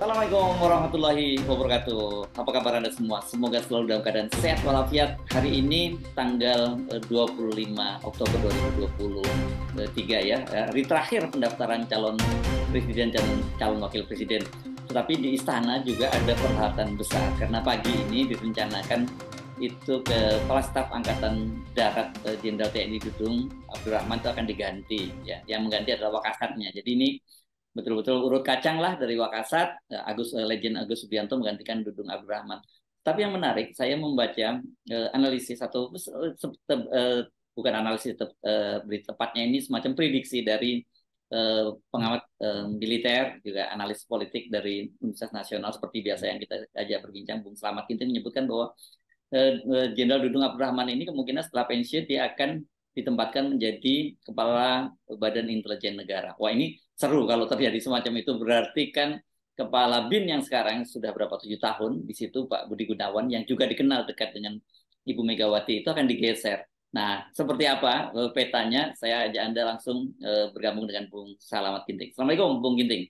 Assalamualaikum warahmatullahi wabarakatuh. Apa kabar Anda semua? Semoga selalu dalam keadaan sehat walafiat. Hari ini tanggal 25 Oktober 2023 ya. Hari terakhir pendaftaran calon presiden dan calon wakil presiden. Tetapi di istana juga ada perhelatan besar karena pagi ini direncanakan itu Kepala Staf Angkatan Darat Jenderal TNI Dudung Abdurrahman itu akan diganti ya. Yang mengganti adalah Wakasatnya. Jadi ini betul-betul urut kacang lah dari Wakasat, Legend Agus Subianto menggantikan Dudung Abdurrahman. Tapi yang menarik, saya membaca analisis atau bukan analisis tepatnya ini semacam prediksi dari pengamat militer, juga analis politik dari Universitas Nasional seperti biasa yang kita aja berbincang. Bung Slamet Ginting menyebutkan bahwa Jenderal Dudung Abdurrahman ini kemungkinan setelah pensiun dia akan ditempatkan menjadi Kepala Badan Intelijen Negara. Wah, ini seru kalau terjadi semacam itu. Berarti kan Kepala BIN yang sekarang sudah berapa 7 tahun di situ Pak Budi Gunawan yang juga dikenal dekat dengan Ibu Megawati itu akan digeser. Nah, seperti apa petanya? Saya ajak Anda langsung bergabung dengan Bung Slamet Ginting. Assalamualaikum Bung Ginting.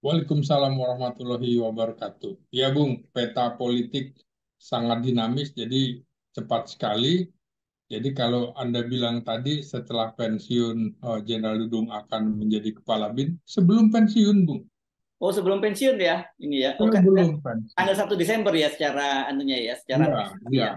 Waalaikumsalam warahmatullahi wabarakatuh. Ya Bung, peta politik sangat dinamis, jadi cepat sekali. Jadi kalau Anda bilang tadi setelah pensiun Jenderal Dudung akan menjadi Kepala BIN, sebelum pensiun Bung. Oh, sebelum pensiun ya ini ya. Oh, Sebelum pensiun. tanggal 1 Desember ya secara anunya ya, secara Iya, prestasi iya. ya.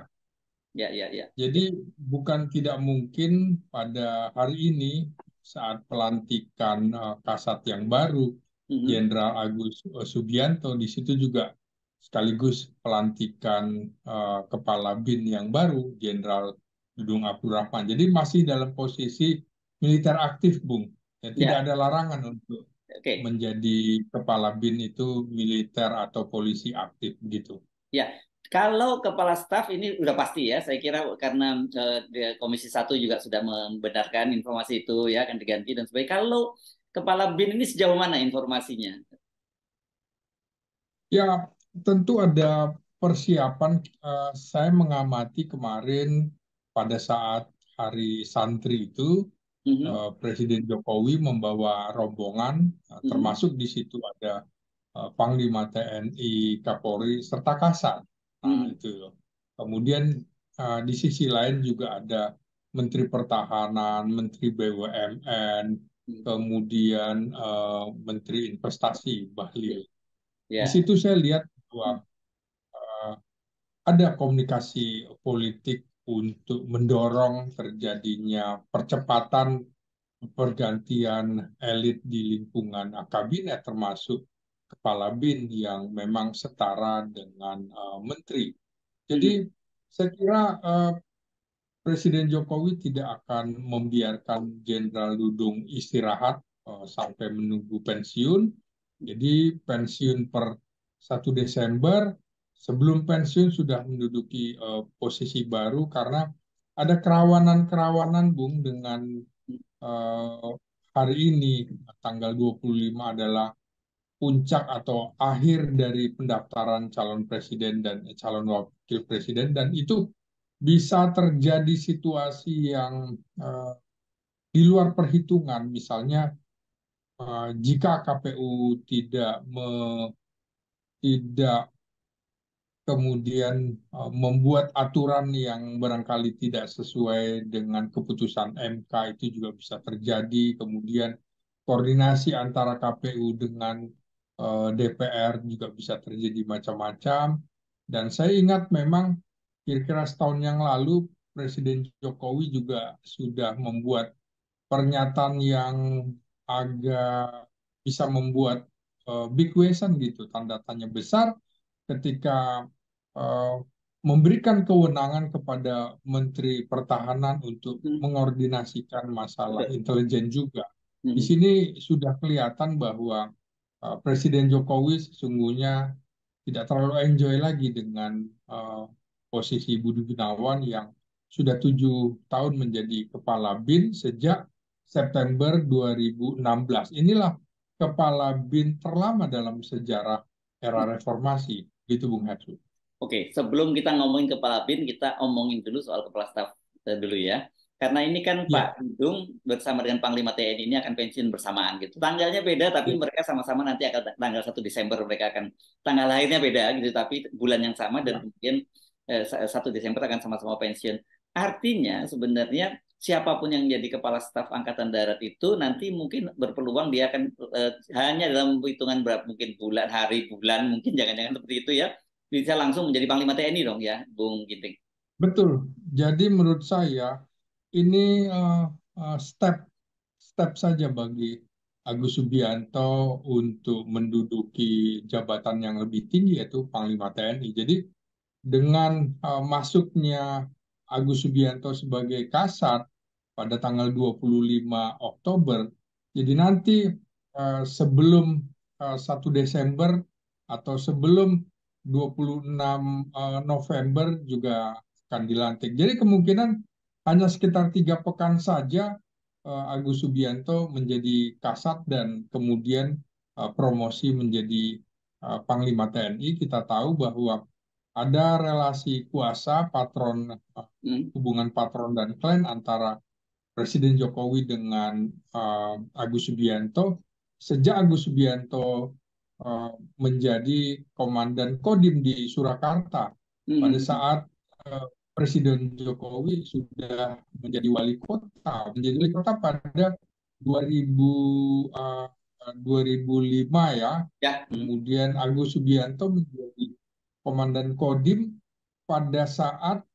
Ya, ya, ya. Jadi bukan tidak mungkin pada hari ini saat pelantikan Kasat yang baru, Mhm. Jenderal Agus Subianto, di situ juga sekaligus pelantikan Kepala BIN yang baru, Jenderal Dudung Abdurrahman. Jadi masih dalam posisi militer aktif, Bung. Ya, tidak Ya, ada larangan untuk oke. menjadi Kepala BIN itu militer atau polisi aktif gitu. Ya, kalau kepala staf ini udah pasti ya. Saya kira karena Komisi 1 juga sudah membenarkan informasi itu ya akan diganti dan sebagainya. Kalau kepala BIN ini sejauh mana informasinya? Ya, tentu ada persiapan. Saya mengamati kemarin pada saat Hari Santri itu, Mhm, Presiden Jokowi membawa rombongan, mhm, termasuk di situ ada Panglima TNI, Kapolri, serta Kasat. Nah, mhm, itu. Kemudian di sisi lain juga ada Menteri Pertahanan, Menteri BUMN, mhm. kemudian Menteri Investasi, Ya, Bahlil. Di ya. situ saya lihat bahwa eh, ada komunikasi politik untuk mendorong terjadinya percepatan pergantian elit di lingkungan kabinet termasuk kepala BIN yang memang setara dengan menteri. Mhm. Jadi saya kira Presiden Jokowi tidak akan membiarkan Jenderal Dudung istirahat sampai menunggu pensiun. Jadi pensiun per 1 Desember, sebelum pensiun sudah menduduki posisi baru karena ada kerawanan-kerawanan Bung dengan eh, hari ini tanggal 25 adalah puncak atau akhir dari pendaftaran calon presiden dan calon wakil presiden dan itu bisa terjadi situasi yang di luar perhitungan, misalnya jika KPU tidak kemudian membuat aturan yang barangkali tidak sesuai dengan keputusan MK, itu juga bisa terjadi. Kemudian koordinasi antara KPU dengan DPR juga bisa terjadi macam-macam. Dan saya ingat memang kira-kira setahun yang lalu Presiden Jokowi juga sudah membuat pernyataan yang agak bisa membuat big question gitu, tanda tanya besar ketika eh, memberikan kewenangan kepada Menteri Pertahanan untuk Mhm. mengordinasikan masalah Betul. intelijen juga. Di Mhm. sini sudah kelihatan bahwa Presiden Jokowi sesungguhnya tidak terlalu enjoy lagi dengan posisi Budi Gunawan yang sudah 7 tahun menjadi kepala BIN sejak September 2016. Inilah kepala BIN terlama dalam sejarah era reformasi. Gitu Bung Hatsu. Oke, sebelum kita ngomongin kepala BIN, kita omongin dulu soal kepala staf dulu ya. Karena ini kan Ya, Pak Dudung bersama dengan Panglima TNI ini akan pensiun bersamaan gitu. Tanggalnya beda tapi ya, mereka sama-sama nanti akan tanggal 1 Desember mereka akan tanggal lahirnya beda gitu tapi bulan yang sama dan ya. kemudian 1 Desember akan sama-sama pensiun. Artinya sebenarnya siapapun yang jadi kepala staf Angkatan Darat itu nanti mungkin berpeluang dia akan hanya dalam hitungan berapa mungkin bulan, hari, bulan, mungkin jangan-jangan seperti itu ya bisa langsung menjadi Panglima TNI dong ya, Bung Ginting. Betul. Jadi menurut saya ini step step saja bagi Agus Subianto untuk menduduki jabatan yang lebih tinggi yaitu Panglima TNI. Jadi dengan masuknya Agus Subianto sebagai Kasat pada tanggal 25 Oktober, jadi nanti sebelum 1 Desember atau sebelum 26 November juga akan dilantik. Jadi kemungkinan hanya sekitar 3 pekan saja Agus Subianto menjadi Kasat dan kemudian promosi menjadi Panglima TNI. Kita tahu bahwa ada relasi kuasa Hmm. hubungan patron dan klan antara Presiden Jokowi dengan Agus Subianto sejak Agus Subianto menjadi Komandan Kodim di Surakarta pada Hmm. saat Presiden Jokowi sudah menjadi wali kota pada 2000, uh, 2005 ya. Ya. Hmm. Kemudian Agus Subianto menjadi Komandan Kodim pada saat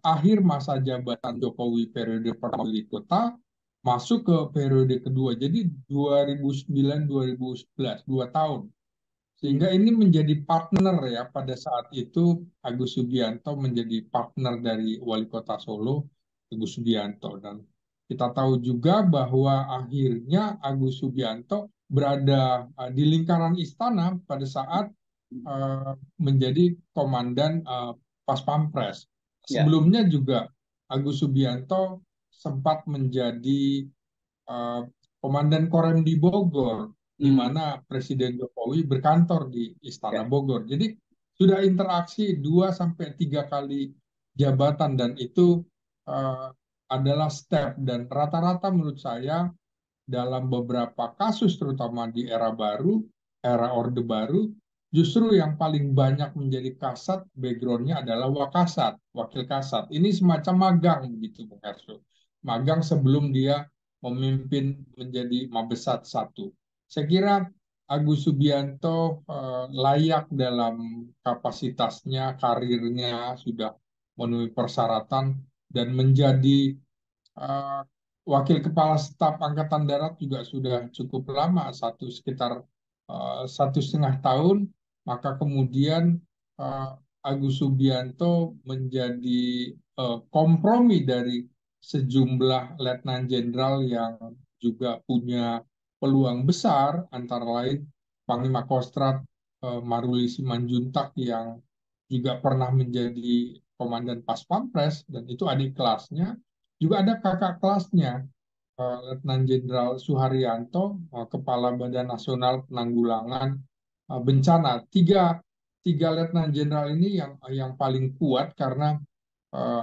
akhir masa jabatan Jokowi periode pertama wali kota masuk ke periode kedua. Jadi 2009-2011, 2 tahun. Hmm. Sehingga ini menjadi partner ya pada saat itu Agus Subianto menjadi partner dari Wali Kota Solo, Agus Subianto. Dan kita tahu juga bahwa akhirnya Agus Subianto berada di lingkaran istana pada saat menjadi komandan Pas Pampres. Ya. Sebelumnya juga Agus Subianto sempat menjadi eh, Komandan Korem di Bogor, di Hmm. mana Presiden Jokowi berkantor di Istana Ya. Bogor. Jadi sudah interaksi 2 sampai 3 kali jabatan dan itu eh, adalah step dan rata-rata menurut saya dalam beberapa kasus terutama di era Orde Baru, justru yang paling banyak menjadi kasat backgroundnya adalah wakasat, wakil kasat. Ini semacam magang begitu, Bung Herso. Magang sebelum dia memimpin menjadi Mabesat satu. Saya kira Agus Subianto layak dalam kapasitasnya, karirnya sudah memenuhi persyaratan dan menjadi uh, wakil kepala staf Angkatan Darat juga sudah cukup lama, sekitar 1,5 tahun. Maka kemudian Agus Subianto menjadi kompromi dari sejumlah letnan jenderal yang juga punya peluang besar, antara lain Panglima Kostrat Maruli Simanjuntak yang juga pernah menjadi komandan Pas Pampres dan itu adik kelasnya, juga ada kakak kelasnya, Letnan Jenderal Suharyanto, Kepala Badan Nasional Penanggulangan Bencana. Tiga Letnan Jenderal ini yang paling kuat karena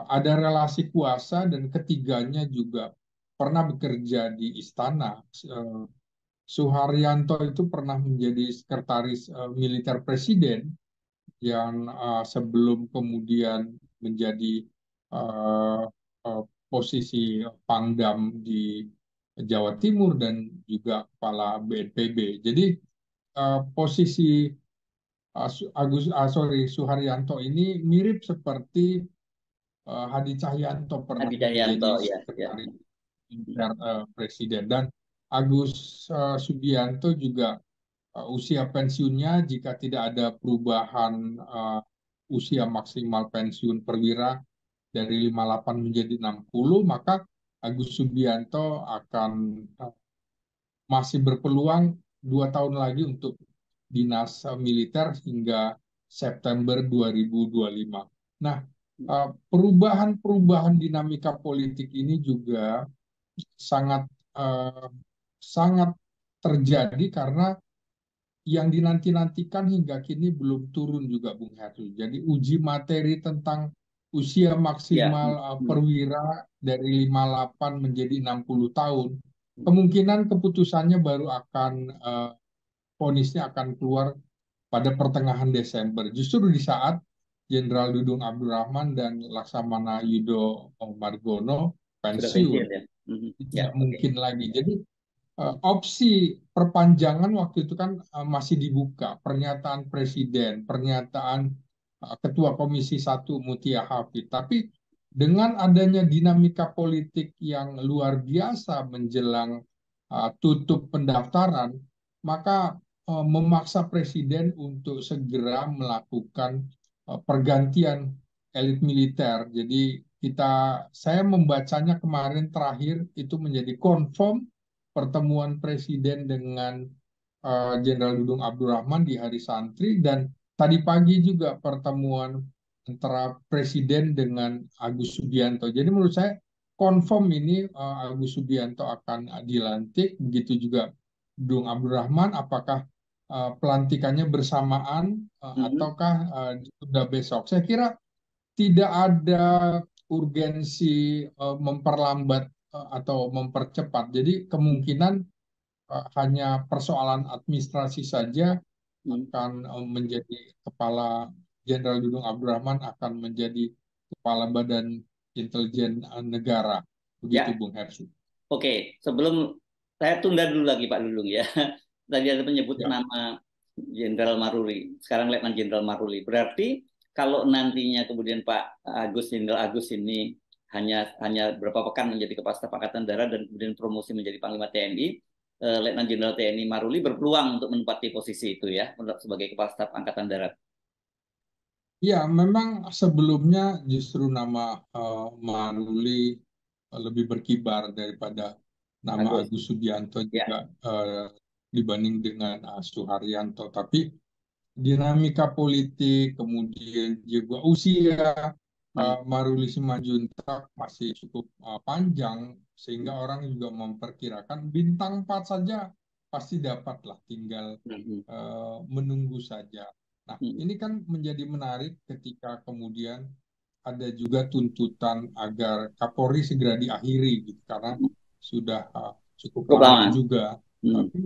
ada relasi kuasa dan ketiganya juga pernah bekerja di istana. Suharyanto itu pernah menjadi sekretaris militer presiden yang sebelum kemudian menjadi uh, uh, posisi Pangdam di Jawa Timur dan juga kepala BNPB. Jadi posisi Suharyanto ini mirip seperti Hadi Cahyanto pernah Hadi Cahyanto menjadi ya, ya. sekretaris militer presiden dan Agus Subianto juga usia pensiunnya jika tidak ada perubahan usia maksimal pensiun perwira dari 58 menjadi 60, maka Agus Subianto akan masih berpeluang 2 tahun lagi untuk dinas militer hingga September 2025. Nah, perubahan-perubahan dinamika politik ini juga sangat eh, sangat terjadi karena yang dinanti-nantikan hingga kini belum turun juga, Bung Heru. Jadi uji materi tentang usia Ya. maksimal perwira dari 58 menjadi 60 tahun, kemungkinan keputusannya baru akan vonisnya akan keluar pada pertengahan Desember. Justru di saat Jenderal Dudung Abdurrahman dan Laksamana Yudo Margono Sudah pensiun pensiun. ya. Ya, Tidak oke. mungkin lagi. Jadi opsi perpanjangan waktu itu kan masih dibuka. Pernyataan Presiden, pernyataan Ketua Komisi 1 Mutia Hafid. Tapi dengan adanya dinamika politik yang luar biasa menjelang tutup pendaftaran, maka memaksa Presiden untuk segera melakukan pergantian elit militer. Jadi saya membacanya kemarin terakhir itu menjadi confirm pertemuan Presiden dengan Jenderal Dudung Abdurrahman di hari santri, dan tadi pagi juga pertemuan antara Presiden dengan Agus Subianto. Jadi menurut saya confirm ini Agus Subianto akan dilantik, begitu juga Dudung Abdurrahman. Apakah pelantikannya bersamaan Mhm. ataukah ditunda besok? Saya kira tidak ada urgensi memperlambat atau mempercepat. Jadi kemungkinan hanya persoalan administrasi saja Mhm. akan menjadi kepala Jenderal Dudung Abdurrahman akan menjadi kepala Badan Intelijen Negara. Begitu Ya, Bung Hersu. oke. Sebelum saya tunda dulu lagi Pak Lulung ya. Tadi ada menyebut Ya. nama Jenderal Maruli, sekarang Letnan Jenderal Maruli. Berarti kalau nantinya kemudian Pak Agus, Jenderal Agus ini hanya hanya berapa pekan menjadi Kepala Staf Angkatan Darat dan kemudian promosi menjadi Panglima TNI, Letnan Jenderal TNI Maruli berpeluang untuk menempati posisi itu ya sebagai Kepala Staf Angkatan Darat. Ya, memang sebelumnya justru nama Maruli lebih berkibar daripada nama Agus, Agus Subianto ya. juga dibanding dengan Suharyanto. Tapi dinamika politik, kemudian juga usia Hmm. Maruli Simanjuntak masih cukup panjang, sehingga orang juga memperkirakan bintang 4 saja pasti dapatlah, tinggal Hmm. menunggu saja. Nah, Hmm. ini kan menjadi menarik ketika kemudian ada juga tuntutan agar Kapolri segera diakhiri, gitu, karena Hmm. sudah cukup Cukup lama lama. juga. Hmm. Tapi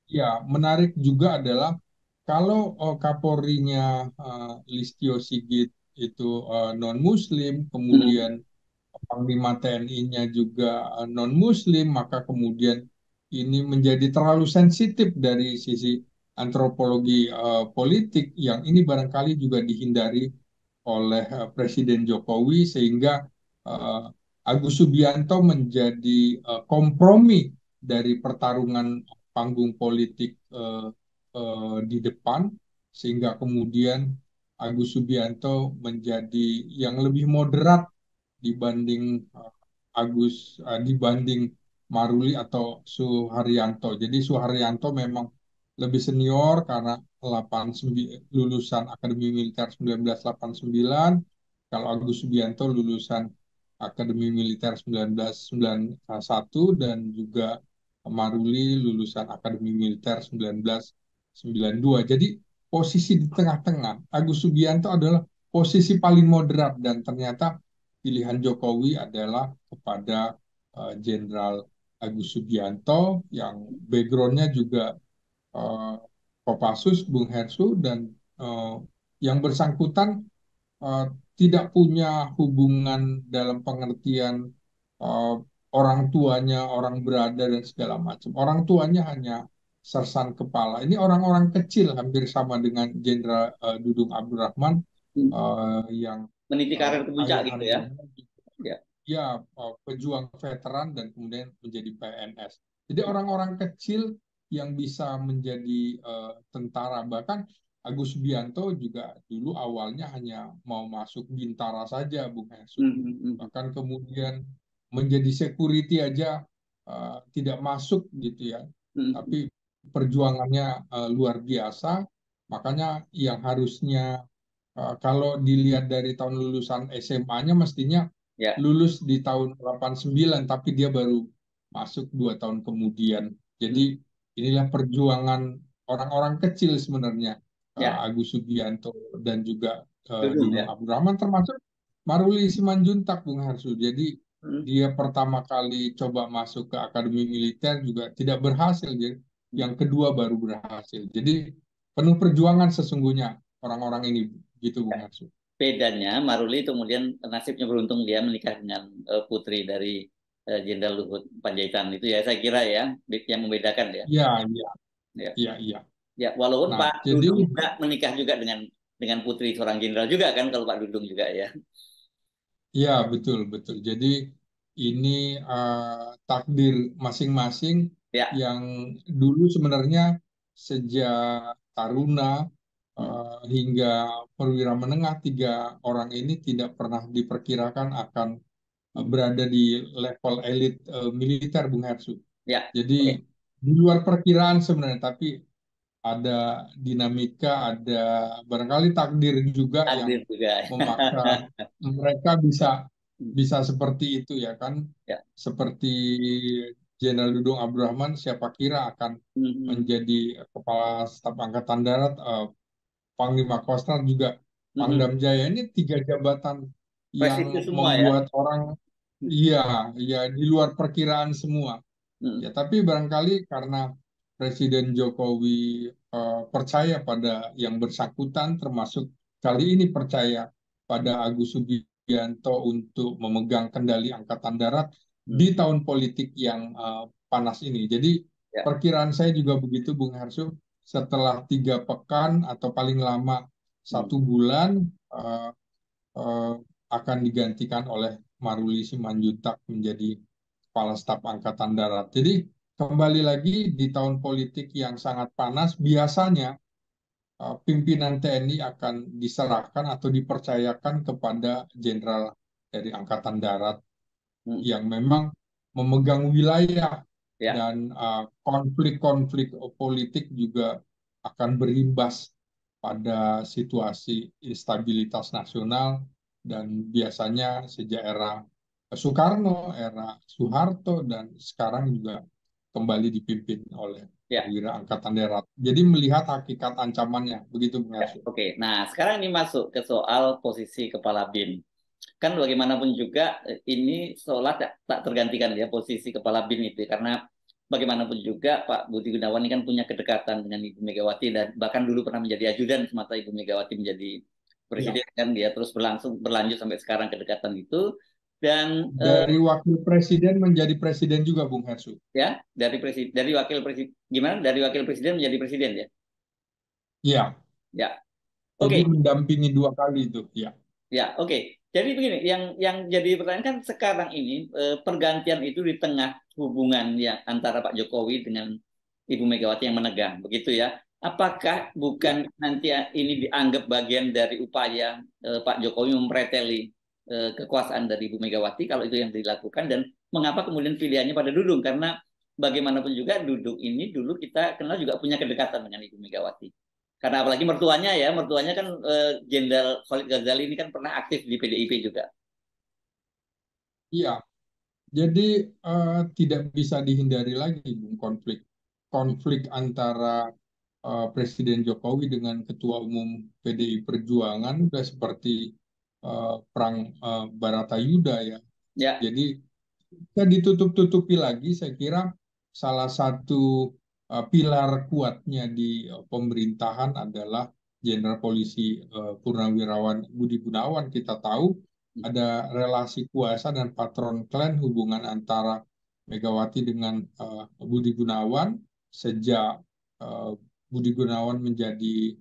ya, menarik juga adalah kalau Kapolrinya Listio Sigit itu non-Muslim, Hmm. kemudian Panglima TNI-nya juga non-Muslim, maka kemudian ini menjadi terlalu sensitif dari sisi antropologi politik yang ini barangkali juga dihindari oleh Presiden Jokowi, sehingga eh, Agus Subianto menjadi kompromi dari pertarungan panggung politik di depan, sehingga kemudian Agus Subianto menjadi yang lebih moderat dibanding dibanding Maruli atau Suharyanto. Jadi Suharyanto memang lebih senior karena lulusan Akademi Militer 1989. Kalau Agus Subianto lulusan Akademi Militer 1991, dan juga Maruli lulusan Akademi Militer 1992. Jadi posisi di tengah-tengah. Agus Subianto adalah posisi paling moderat, dan ternyata pilihan Jokowi adalah kepada Jenderal Agus Subianto yang backgroundnya juga uh, Kopassus, Bung Hersu, dan uh, yang bersangkutan uh, tidak punya hubungan dalam pengertian uh, orang tuanya, orang berada dan segala macam. Orang tuanya hanya sersan kepala. Ini orang-orang kecil, hampir sama dengan Jenderal Dudung Abdurrahman Hmm. yang Meniti karir ke puncak ayah gitu ya. kandungnya Ya. ya pejuang veteran dan kemudian menjadi PNS. Jadi orang-orang kecil yang bisa menjadi tentara. Bahkan Agus Subianto juga dulu awalnya hanya mau masuk Bintara saja, Bung Hesu. Hmm. Hmm. Hmm. Bahkan kemudian menjadi security aja tidak masuk gitu ya. Hmm. Tapi perjuangannya luar biasa. Makanya yang harusnya kalau dilihat dari tahun lulusan SMA-nya mestinya Ya. lulus di tahun 89, tapi dia baru masuk 2 tahun kemudian. Jadi Hmm. inilah perjuangan orang-orang kecil sebenarnya, Ya. Agus Subianto dan juga Dudung Dudung ya. Abdurrahman, termasuk Maruli Simanjuntak, Bung Harsu. Jadi Hmm. dia pertama kali coba masuk ke Akademi Militer juga tidak berhasil. Jadi yang kedua baru berhasil. Jadi penuh perjuangan sesungguhnya orang-orang ini, gitu Bung Harsu. Bedanya Maruli kemudian nasibnya beruntung dia menikah dengan putri dari Jenderal Luhut Panjaitan itu ya saya kira ya yang membedakan ya. Iya, iya, Ya, iya, iya. ya walaupun Nah, Pak jadi Dudung juga menikah juga dengan putri seorang jenderal juga kan kalau Pak Dudung juga ya. ya betul, betul. Jadi ini takdir masing-masing Ya. yang dulu sebenarnya sejak Taruna Hmm. hingga perwira menengah, tiga orang ini tidak pernah diperkirakan akan Hmm. berada di level elit militer, Bung Hersu. Ya. Jadi Oke. di luar perkiraan sebenarnya, tapi ada dinamika, ada barangkali takdir juga yang Takdir juga. memaksa mereka bisa Hmm. bisa seperti itu ya kan, Ya. seperti Jenderal Dudung Abdurrahman siapa kira akan Hmm. menjadi kepala staf angkatan darat, Panglima Kostrat juga Hmm. Pangdam Jaya. Ini tiga jabatan Prestisius yang semua ya. membuat orang, iya, ya di luar perkiraan semua. Hmm. Ya, tapi barangkali karena Presiden Jokowi percaya pada yang bersangkutan, termasuk kali ini percaya pada Agus Subianto untuk memegang kendali Angkatan Darat Hmm. di tahun politik yang panas ini. Jadi Ya. perkiraan saya juga begitu, Bung Harso. Setelah 3 pekan atau paling lama Hmm. 1 bulan eh, akan digantikan oleh Maruli Simanjuntak menjadi Kepala Staf Angkatan Darat. Jadi kembali lagi di tahun politik yang sangat panas, biasanya pimpinan TNI akan diserahkan atau dipercayakan kepada jenderal dari Angkatan Darat Hmm. yang memang memegang wilayah, Ya. dan konflik-konflik politik juga akan berimbas pada situasi instabilitas nasional, dan biasanya sejak era Soekarno, era Soeharto, dan sekarang juga kembali dipimpin oleh Ya. perwira angkatan darat. Jadi melihat hakikat ancamannya, begitu Bung Ya. Yarso. Oke. Nah, sekarang ini masuk ke soal posisi kepala BIN. Kan bagaimanapun juga ini seolah tak tergantikan ya posisi kepala BIN itu karena bagaimanapun juga Pak Budi Gunawan ini kan punya kedekatan dengan Ibu Megawati dan bahkan dulu pernah menjadi ajudan semasa Ibu Megawati menjadi Ya. presiden kan dia terus berlanjut sampai sekarang kedekatan itu dan Dari wakil presiden menjadi presiden juga, Bung Hersu. ya dari wakil presiden gimana dari wakil presiden menjadi presiden ya. Ya, Ya. jadi Oke. mendampingi 2 kali itu. Ya, Ya, oke. Jadi begini, yang jadi pertanyaan kan sekarang ini pergantian itu di tengah hubungan yang antara Pak Jokowi dengan Ibu Megawati yang menegang, begitu ya. Apakah ya. bukan nanti ini dianggap bagian dari upaya Pak Jokowi mempreteli kekuasaan dari Ibu Megawati kalau itu yang dilakukan dan mengapa kemudian pilihannya pada Dudung? Karena bagaimanapun juga Dudung ini dulu kita kenal juga punya kedekatan dengan Ibu Megawati. Karena apalagi mertuanya kan Jenderal Khalid Ghazali ini kan pernah aktif di PDIP juga. Iya, jadi tidak bisa dihindari lagi, Bung, konflik. Konflik antara Presiden Jokowi dengan Ketua Umum PDI Perjuangan udah seperti perang Baratayuda ya. Ya. Jadi kita ditutup-tutupi lagi, saya kira salah satu pilar kuatnya di pemerintahan adalah Jenderal Polisi Purnawirawan Budi Gunawan. Kita tahu ada relasi kuasa dan patron klan hubungan antara Megawati dengan Budi Gunawan sejak uh, Budi Gunawan menjadi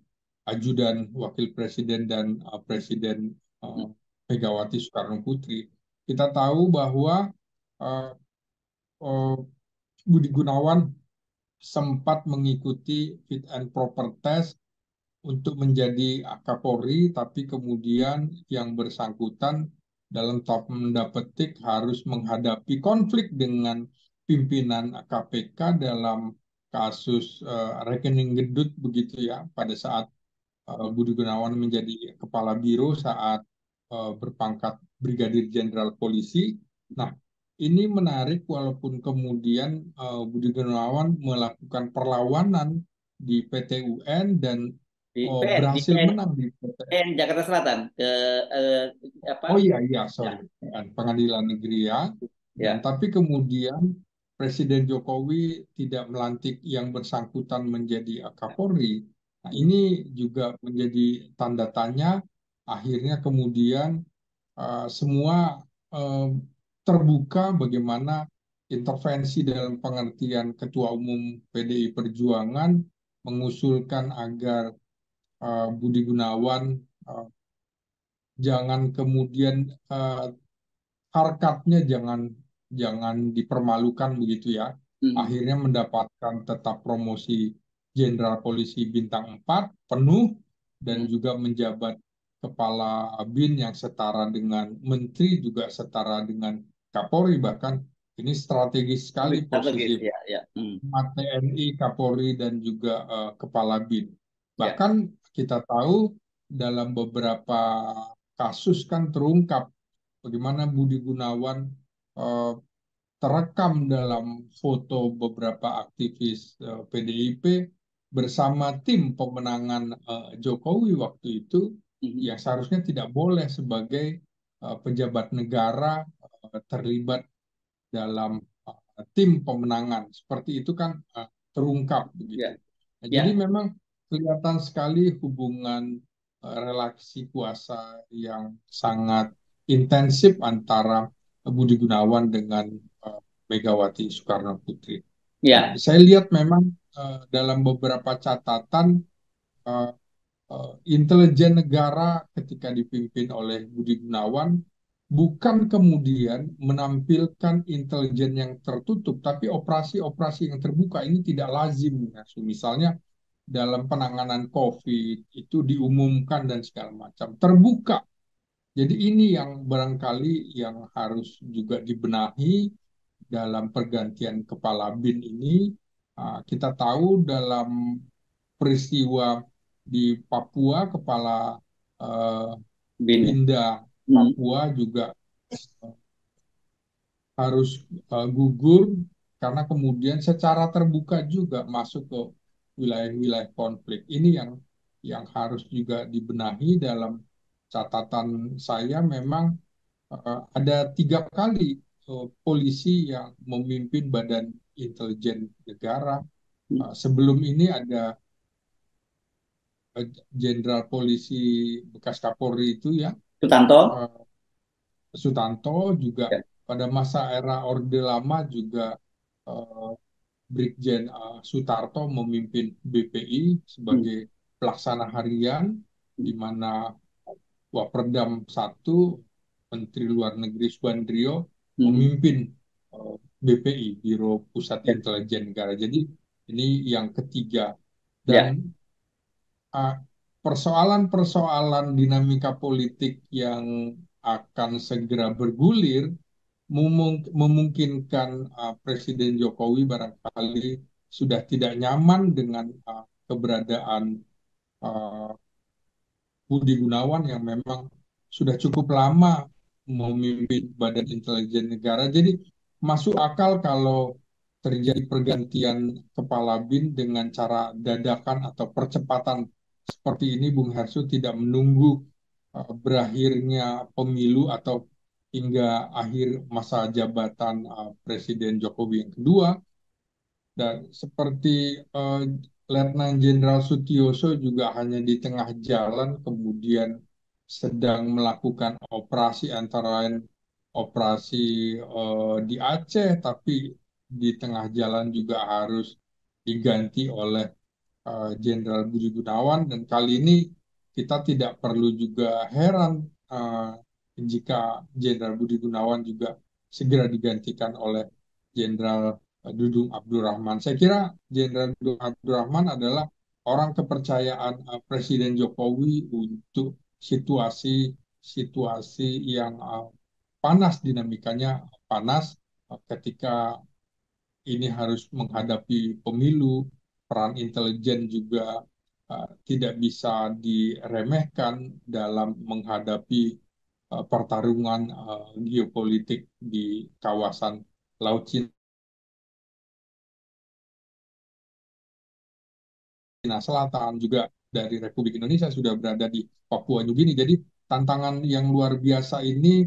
ajudan wakil presiden dan presiden uh, Megawati Soekarno Putri. Kita tahu bahwa uh, uh, Budi Gunawan sempat mengikuti fit and proper test untuk menjadi Kapolri, tapi kemudian yang bersangkutan dalam tanda petik harus menghadapi konflik dengan pimpinan KPK dalam kasus rekening gendut begitu ya, pada saat Budi Gunawan menjadi kepala biro saat berpangkat Brigadir Jenderal Polisi. Nah, ini menarik walaupun kemudian Budi Gunawan melakukan perlawanan di PT UN dan Di PN, di berhasil PN, menang di PTN. PN Jakarta Selatan ke eh, apa? Oh iya iya Ya, sorry, pengadilan negeri ya. Dan ya. tapi kemudian Presiden Jokowi tidak melantik yang bersangkutan menjadi Kapolri. Nah, ini juga menjadi tanda tanya. Akhirnya kemudian semua eh, terbuka bagaimana intervensi dalam pengertian Ketua Umum PDI Perjuangan mengusulkan agar Budi Gunawan eh, jangan kemudian eh, harkatnya jangan jangan dipermalukan begitu ya. Mhm. Akhirnya mendapatkan tetap promosi Jenderal Polisi Bintang 4 penuh dan Mhm. juga menjabat Kepala BIN yang setara dengan Menteri juga setara dengan Kapolri bahkan ini strategis sekali Lebih posisi strategis ya, ya. Mhm. TNI, Kapolri dan juga Kepala BIN. Ya. Bahkan kita tahu dalam beberapa kasus kan terungkap bagaimana Budi Gunawan eh, terekam dalam foto beberapa aktivis PDIP bersama tim pemenangan Jokowi waktu itu Mhm. yang seharusnya tidak boleh sebagai pejabat negara terlibat dalam tim pemenangan. Seperti itu kan terungkap begitu. Ya. Nah, jadi Ya. memang kelihatan sekali hubungan relasi kuasa yang sangat intensif antara Budi Gunawan dengan eh, Megawati Soekarno Putri. Dan Ya. saya lihat memang dalam beberapa catatan eh, intelijen negara ketika dipimpin oleh Budi Gunawan bukan kemudian menampilkan intelijen yang tertutup, tapi operasi-operasi yang terbuka ini tidak lazim. Ya. So, misalnya dalam penanganan COVID itu diumumkan dan segala macam terbuka. Jadi ini yang barangkali yang harus juga dibenahi dalam pergantian kepala BIN ini. Kita tahu dalam peristiwa di Papua, kepala eh, Bin. Binda Mhm. Papua juga harus gugur karena kemudian secara terbuka juga masuk ke wilayah-wilayah konflik. Ini yang harus juga dibenahi dalam catatan saya memang ada 3 kali polisi yang memimpin Badan Intelijen Negara. Sebelum ini ada Jenderal Polisi bekas Kapolri itu ya Sutanto. eh, Sutanto juga Ya. pada masa era Orde Lama juga eh, Brigjen Sutarto memimpin BPI Mhm. sebagai pelaksana harian di mana Wapredam 1 Menteri Luar Negeri Subandrio Mhm. memimpin BPI Biro Pusat Ya. Intelijen Negara. Jadi ini yang ketiga dan Ya. uh, persoalan-persoalan dinamika politik yang akan segera bergulir memungkinkan Presiden Jokowi barangkali sudah tidak nyaman dengan keberadaan uh, Budi Gunawan yang memang sudah cukup lama memimpin Badan Intelijen Negara. Jadi masuk akal kalau terjadi pergantian kepala BIN dengan cara dadakan atau percepatan seperti ini, Bung Hersu tidak menunggu berakhirnya pemilu atau hingga akhir masa jabatan Presiden Jokowi yang kedua. Dan seperti eh, Letnan Jenderal Sutioso juga hanya di tengah jalan kemudian sedang melakukan operasi antara lain operasi di Aceh, tapi di tengah jalan juga harus diganti oleh Jenderal Budi Gunawan dan kali ini kita tidak perlu juga heran eh, jika Jenderal Budi Gunawan juga segera digantikan oleh Jenderal Dudung Abdurrahman. Saya kira Jenderal Dudung Abdurrahman adalah orang kepercayaan Presiden Jokowi untuk situasi-situasi yang panas dinamikanya panas ketika ini harus menghadapi pemilu, peran intelijen juga tidak bisa diremehkan dalam menghadapi pertarungan geopolitik di kawasan Laut Cina Selatan juga dari Republik Indonesia sudah berada di Papua Nugini. Jadi tantangan yang luar biasa ini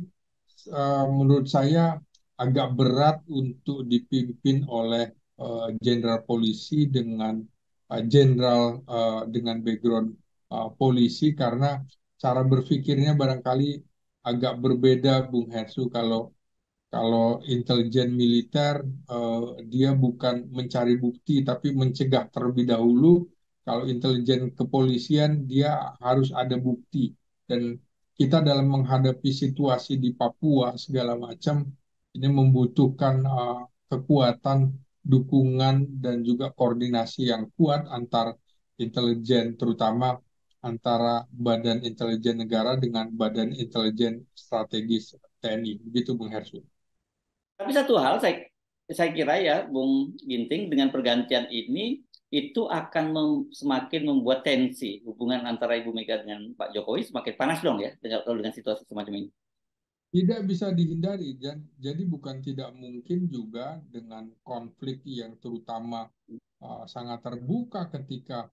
menurut saya agak berat untuk dipimpin oleh jenderal polisi dengan jenderal dengan background polisi karena cara berpikirnya barangkali agak berbeda, Bung Hersu. Kalau intelijen militer, dia bukan mencari bukti, tapi mencegah terlebih dahulu. Kalau intelijen kepolisian, dia harus ada bukti. Dan kita dalam menghadapi situasi di Papua segala macam, ini membutuhkan kekuatan, dukungan, dan juga koordinasi yang kuat antar intelijen, terutama antara Badan Intelijen Negara dengan Badan Intelijen Strategis TNI. Begitu, Bung Hersu. Tapi satu hal saya kira ya, Bung Ginting, dengan pergantian ini itu akan semakin membuat tensi hubungan antara Ibu Mega dengan Pak Jokowi semakin panas dong ya dengan situasi semacam ini. Tidak bisa dihindari, dan jadi bukan tidak mungkin juga dengan konflik yang terutama sangat terbuka ketika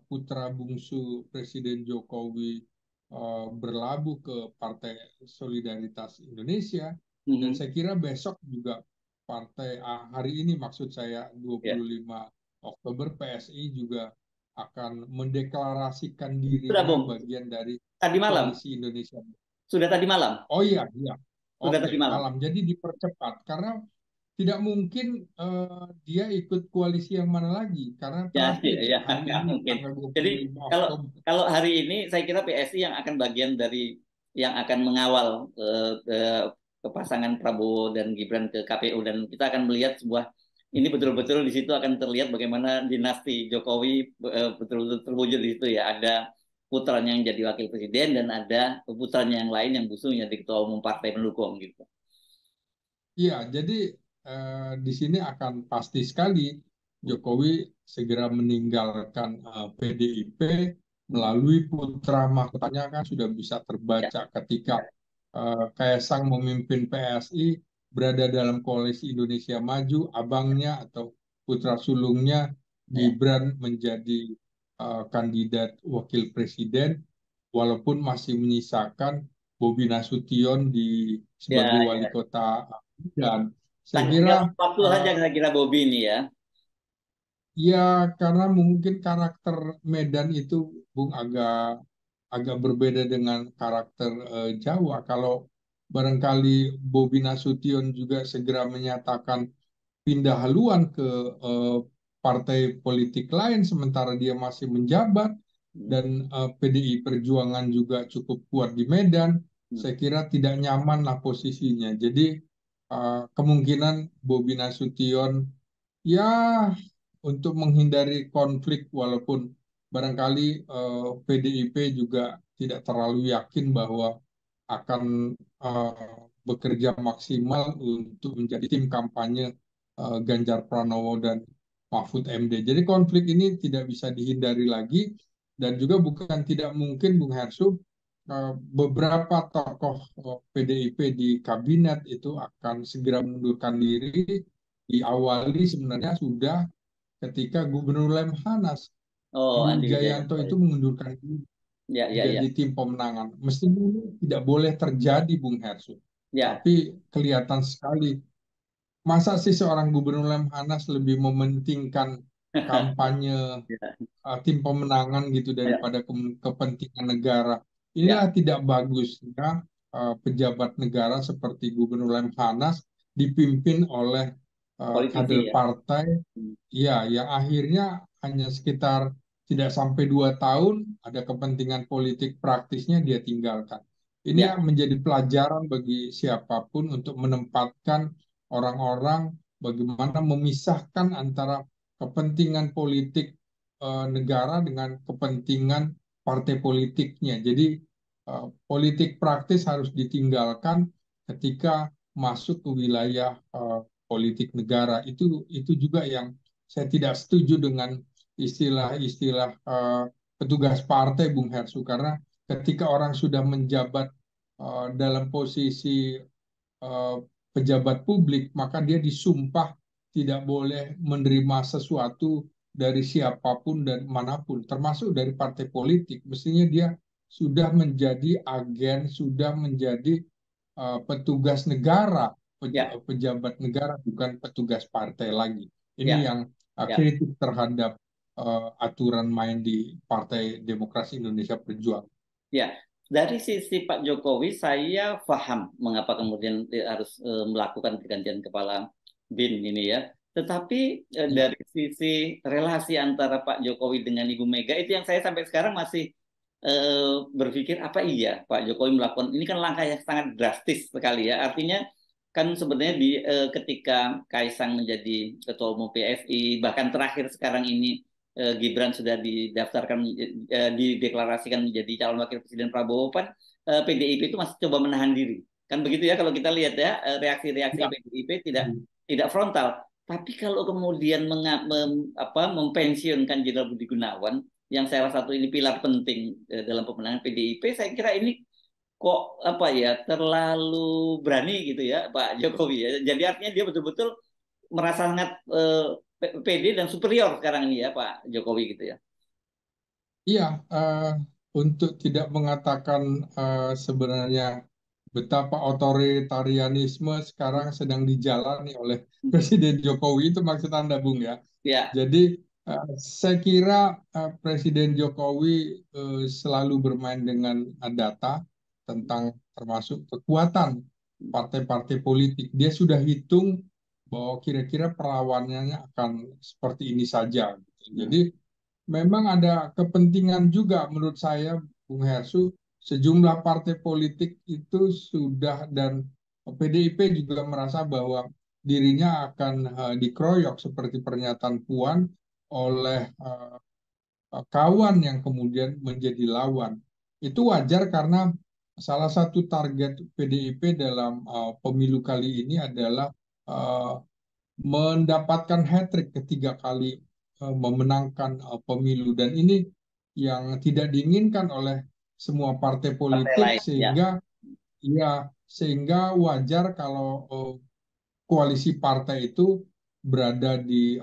putra bungsu Presiden Jokowi berlabuh ke Partai Solidaritas Indonesia, dan Mhm. saya kira besok juga hari ini maksud saya Ya. 25 Oktober PSI juga akan mendeklarasikan Sudah, dirinya Bung. bagian dari Tadi malam. koalisi Indonesia. Sudah tadi malam. Oh iya, iya. Sudah Oke, tadi malam. malam. Jadi dipercepat karena tidak mungkin dia ikut koalisi yang mana lagi karena Ya, terakhir ya, hari nggak ini mungkin. tanggal Jadi 25 kalau Oktober. kalau hari ini saya kira PSI yang akan bagian dari yang akan mengawal ke pasangan Prabowo dan Gibran ke KPU, dan kita akan melihat sebuah ini betul-betul di situ akan terlihat bagaimana dinasti Jokowi betul-betul terwujud di situ ya. Ada putranya yang jadi wakil presiden dan ada putranya yang lain yang busung jadi ketua umum partai pendukung gitu. Iya, jadi di sini akan pasti sekali Jokowi segera meninggalkan PDIP melalui putra mahkotanya kan sudah bisa Ya, terbaca ketika Kaisang memimpin PSI berada dalam koalisi Indonesia Maju, abangnya atau putra sulungnya ya. Gibran menjadi kandidat wakil presiden, walaupun masih menyisakan Bobi Nasution sebagai Ya, wali ya. kota dan saya kira Tinggal waktu saja uh, saya kira Bobi ini ya. ya karena mungkin karakter Medan itu Bung agak agak berbeda dengan karakter Jawa. Kalau barangkali Bobi Nasution juga segera menyatakan pindah haluan ke eh, partai politik lain sementara dia masih menjabat Hmm. dan PDI Perjuangan juga cukup kuat di Medan, Hmm. saya kira tidak nyaman lah posisinya. Jadi kemungkinan Bobi Nasution ya untuk menghindari konflik walaupun barangkali PDIP juga tidak terlalu yakin bahwa akan bekerja maksimal untuk menjadi tim kampanye Ganjar Pranowo dan Mahfud MD. Jadi konflik ini tidak bisa dihindari lagi dan juga bukan tidak mungkin Bung Hersu beberapa tokoh PDIP di kabinet itu akan segera mengundurkan diri, diawali sebenarnya sudah ketika Gubernur Lemhanas Oh, Andi Andi Wijayanto Wijayanto itu ya. mengundurkan diri Ya, ya, menjadi ya. tim pemenangan. Mestinya ini tidak boleh terjadi, Bung Hersu. Ya. Tapi kelihatan sekali, masa sih seorang Gubernur Lemhanas lebih mementingkan kampanye Ya, tim pemenangan gitu ya, daripada kepentingan negara. ya. Inilah tidak bagus ya, pejabat negara seperti Gubernur Lemhanas dipimpin oleh kader Politisi ya. partai. Hmm. Iya, yang akhirnya hanya sekitar tidak sampai 2 tahun ada kepentingan politik praktisnya dia tinggalkan. Ini Ya, yang menjadi pelajaran bagi siapapun untuk menempatkan orang-orang bagaimana memisahkan antara kepentingan politik negara dengan kepentingan partai politiknya. Jadi politik praktis harus ditinggalkan ketika masuk ke wilayah politik negara. Itu juga yang saya tidak setuju dengan istilah-istilah petugas partai, Bung Hersu, karena ketika orang sudah menjabat dalam posisi eh, pejabat publik, maka dia disumpah tidak boleh menerima sesuatu dari siapapun dan manapun, termasuk dari partai politik. Mestinya dia sudah menjadi agen, sudah menjadi petugas negara, Ya, pejabat negara, bukan petugas partai lagi. Ini ya, yang ya. kritik terhadap aturan main di Partai Demokrasi Indonesia Perjuangan. Ya, dari sisi Pak Jokowi, saya paham mengapa kemudian dia harus melakukan pergantian kepala BIN ini ya. Tetapi Ya, dari sisi relasi antara Pak Jokowi dengan Ibu Mega itu yang saya sampai sekarang masih berpikir apa iya Pak Jokowi melakukan ini kan langkah yang sangat drastis sekali ya. Artinya kan sebenarnya ketika Kaisang menjadi ketua umum PSI bahkan terakhir sekarang ini Gibran sudah didaftarkan dideklarasikan menjadi calon wakil presiden Prabowo kan PDIP itu masih coba menahan diri kan begitu ya kalau kita lihat ya reaksi-reaksi ya. PDIP tidak frontal tapi kalau kemudian mempensiunkan Jenderal Budi Gunawan yang salah satu ini pilar penting dalam pemenangan PDIP saya kira ini kok apa ya terlalu berani gitu ya Pak Jokowi ya jadi artinya dia betul-betul merasa sangat pede dan superior sekarang ini ya Pak Jokowi gitu ya. Iya, untuk tidak mengatakan sebenarnya betapa otoritarianisme sekarang sedang dijalani oleh Presiden Jokowi itu maksud Anda, Bung ya. Ya, Jadi saya kira Presiden Jokowi selalu bermain dengan data tentang termasuk kekuatan partai-partai politik. Dia sudah hitung bahwa kira-kira perlawanannya akan seperti ini saja, gitu. Jadi memang ada kepentingan juga menurut saya, Bung Hersu, sejumlah partai politik itu sudah dan PDIP juga merasa bahwa dirinya akan dikeroyok seperti pernyataan Puan oleh kawan yang kemudian menjadi lawan. Itu wajar karena salah satu target PDIP dalam pemilu kali ini adalah uh, mendapatkan hat-trick ketiga kali memenangkan pemilu dan ini yang tidak diinginkan oleh semua partai partai politik lain ya. sehingga wajar kalau koalisi partai itu berada di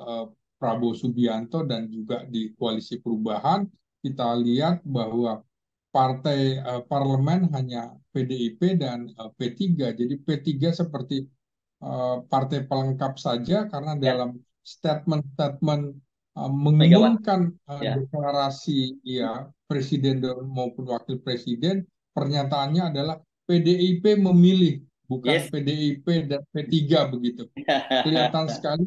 Prabowo Subianto dan juga di koalisi perubahan. Kita lihat bahwa partai parlemen hanya PDIP dan P3. Jadi P3 seperti partai pelengkap saja karena Ya, dalam statement-statement Megawati mengumumkan ya. deklarasi ya presiden maupun wakil presiden, pernyataannya adalah PDIP memilih, bukan Yes. PDIP dan P3 begitu. Kelihatan sekali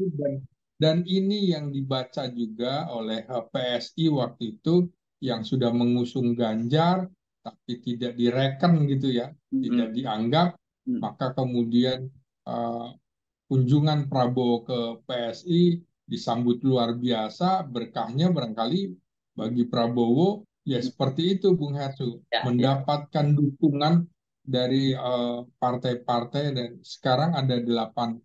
dan ini yang dibaca juga oleh PSI waktu itu yang sudah mengusung Ganjar tapi tidak direken gitu ya, tidak Mm-mm. dianggap, Mm. maka kemudian eh, kunjungan Prabowo ke PSI disambut luar biasa, berkahnya barangkali bagi Prabowo ya seperti itu Bung Hersu, Ya, ya. mendapatkan dukungan dari partai-partai dan sekarang ada 8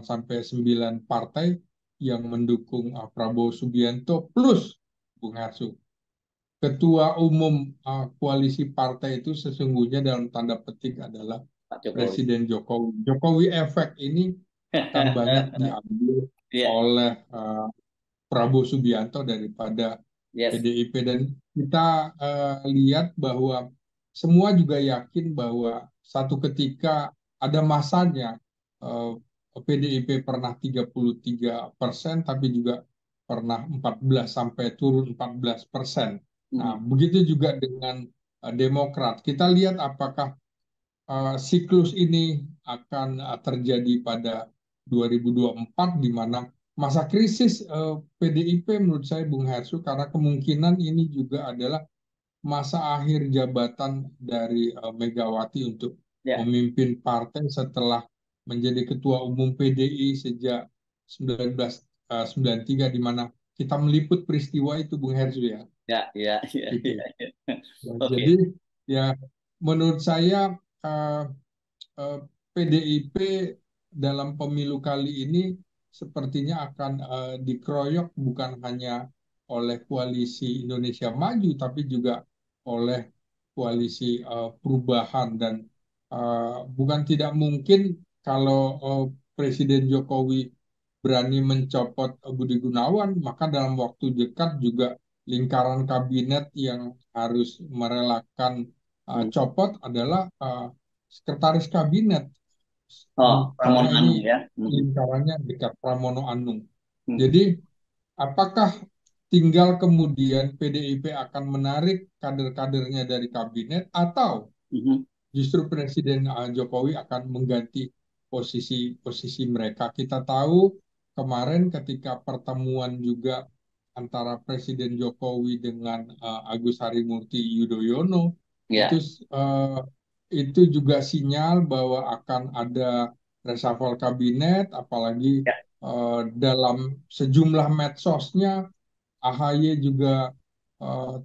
sampai 9 partai yang mendukung Prabowo Subianto plus Bung Hersu. Ketua umum koalisi partai itu sesungguhnya dalam tanda petik adalah Pak Jokowi. Presiden Jokowi. Jokowi efek ini akan banyak diambil Ya, oleh Prabowo Subianto daripada yes. PDIP dan kita lihat bahwa semua juga yakin bahwa satu ketika ada masanya eh, PDIP pernah 33% tapi juga pernah 14 sampai turun 14%. Nah, Mm. begitu juga dengan Demokrat. Kita lihat apakah siklus ini akan terjadi pada 2024 di mana masa krisis PDIP menurut saya Bung Hersu karena kemungkinan ini juga adalah masa akhir jabatan dari Megawati untuk Ya, memimpin partai setelah menjadi ketua umum PDI sejak 1993 di mana kita meliput peristiwa itu Bung Hersu ya ya, ya, ya, itu. ya. Ya, jadi Oke. ya menurut saya eh, PDIP dalam pemilu kali ini sepertinya akan dikeroyok bukan hanya oleh koalisi Indonesia Maju, tapi juga oleh koalisi perubahan dan bukan tidak mungkin kalau Presiden Jokowi berani mencopot Budi Gunawan, maka dalam waktu dekat juga lingkaran kabinet yang harus merelakan copot adalah sekretaris kabinet. Oh, Pramono Karena Anung ini ya. lingkarannya dekat Pramono Anung. Hmm. Jadi apakah tinggal kemudian PDIP akan menarik kader-kadernya dari kabinet atau Mhm. justru Presiden Jokowi akan mengganti posisi mereka? Kita tahu kemarin ketika pertemuan juga antara Presiden Jokowi dengan Agus Harimurti Yudhoyono itu Ya. uh, itu juga sinyal bahwa akan ada reshuffle kabinet, apalagi Ya. dalam sejumlah medsosnya AHY juga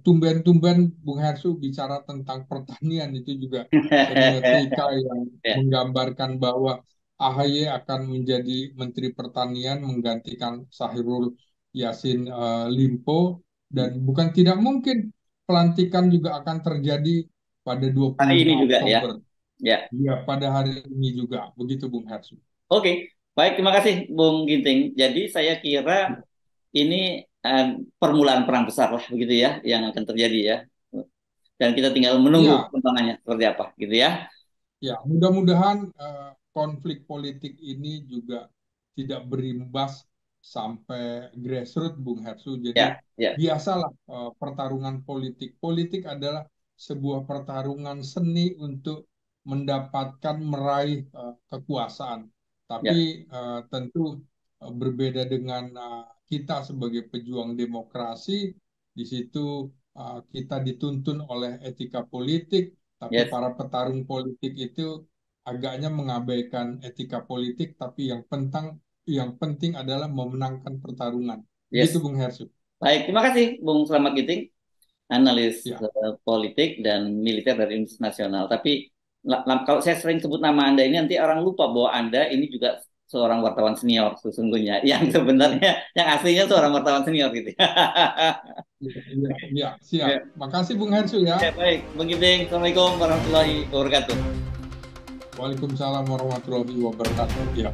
tumben-tumben Bung Hersu bicara tentang pertanian itu juga semiotika yang Ya. menggambarkan bahwa AHY akan menjadi Menteri Pertanian menggantikan Syahrul Yassin Limpo dan bukan tidak mungkin pelantikan juga akan terjadi pada Hari ini 25 juga ya. Oktober. Ya. Ya, pada hari ini juga. Begitu Bung Hersu. Oke, baik, terima kasih Bung Ginting. Jadi saya kira ini permulaan perang besar lah begitu ya yang akan terjadi ya. Dan kita tinggal menunggu Ya, perkembangannya seperti apa gitu ya. ya, mudah-mudahan konflik politik ini juga tidak berimbas sampai grassroots, Bung Hersu. Jadi Ya, ya. biasalah pertarungan politik. Politik adalah sebuah pertarungan seni untuk mendapatkan meraih kekuasaan. Tapi Ya. tentu berbeda dengan kita sebagai pejuang demokrasi, di situ kita dituntun oleh etika politik, tapi Yes. para petarung politik itu agaknya mengabaikan etika politik, tapi yang penting adalah memenangkan pertarungan. Begitu Yes. Bung Hersu. Baik, terima kasih Bung Slamet Giting, analis Ya, politik dan militer dari Universitas Nasional. Tapi kalau saya sering sebut nama Anda ini nanti orang lupa bahwa Anda ini juga seorang wartawan senior sesungguhnya. Yang sebenarnya yang aslinya seorang wartawan senior gitu. ya, ya, ya, siap. Ya, Makasih Bung Hersu ya. ya, baik, Bung Giting, Assalamualaikum warahmatullahi wabarakatuh. Waalaikumsalam warahmatullahi wabarakatuh. Ya.